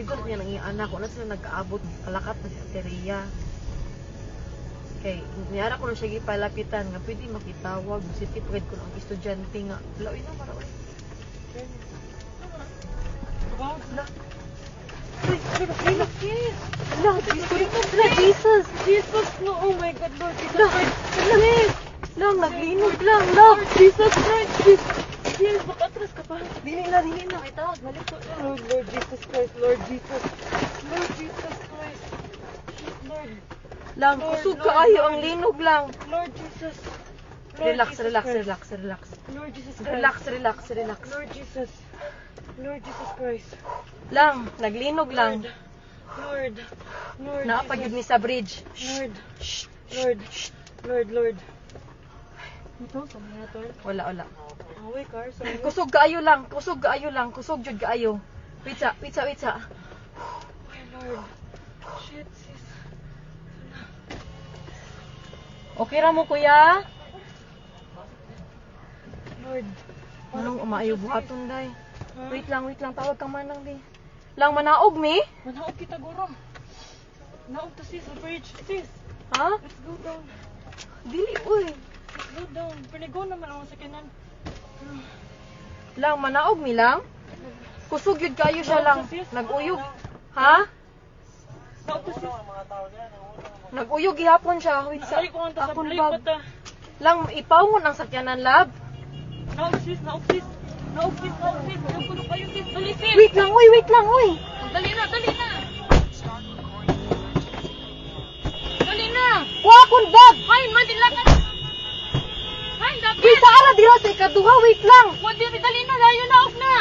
paligon niya ng iyang anak. Wala sila nag-aabot. Kalakat na siya si Rhea. Okay, niyara ko na siya gipalapitan nga pwede makitawag. Sitipagad ko ng estudyante nga. Lawin na, marawin. Wala. Uy, Jesus! Jesus, no, oh my God, Lord Jesus Christ. Lang, naglinog lang, lang! Jesus Christ, Jesus, makatras ka pa. Dili na. Ay, tawag, balik ko. Lord Jesus Christ, Lord Jesus. Lord Jesus Christ. Lord. Lang, Lord, kusog Lord, kaayo Lord. ang linog lang. Lord Jesus. Lord Relax, Jesus relax, Christ. relax, relax. Lord Jesus Christ. Relax, relax, relax. Lord Jesus. Lord Jesus Christ. Lang, naglinog lang. Lord. Lord Naapagid Jesus. ni sa bridge. Lord. Lord. Ito, sa mga to. Wala. Away car, sorry. Kusog kaayo lang, kusog jud kaayo. Wait sa. My Lord. Shit, sis. Okay ra mo kuya? Lord. Anong umaayo buhaton day? Ha? Wait lang, tawag kang manang di. Lang manaog mi? Manaog kita, guro. Naog to sis, sa bridge. Sis, Ha? let's go down. Dili uy. Let's go down. Panigo naman ako sa kanan. Lang manaog mi lang. Kusog yun kayo siya lang. Naguyog. Ha? Naog to sis. Naguyog gihapon siya. Wait sa Ay, kung ang tasab, akong ay, bag. pata. Lang ipawon ang sakyanan lab. Naog sis. Naog sis. Ayaw ko na kayo sis. Dali sis. Wait lang uy. Dali na. Dali na. Wa akong bag. Hay, madilakan. Hay, dapat. Bisa ara dira sa ikaduha. Wait lang. Dali na, layo na, off na.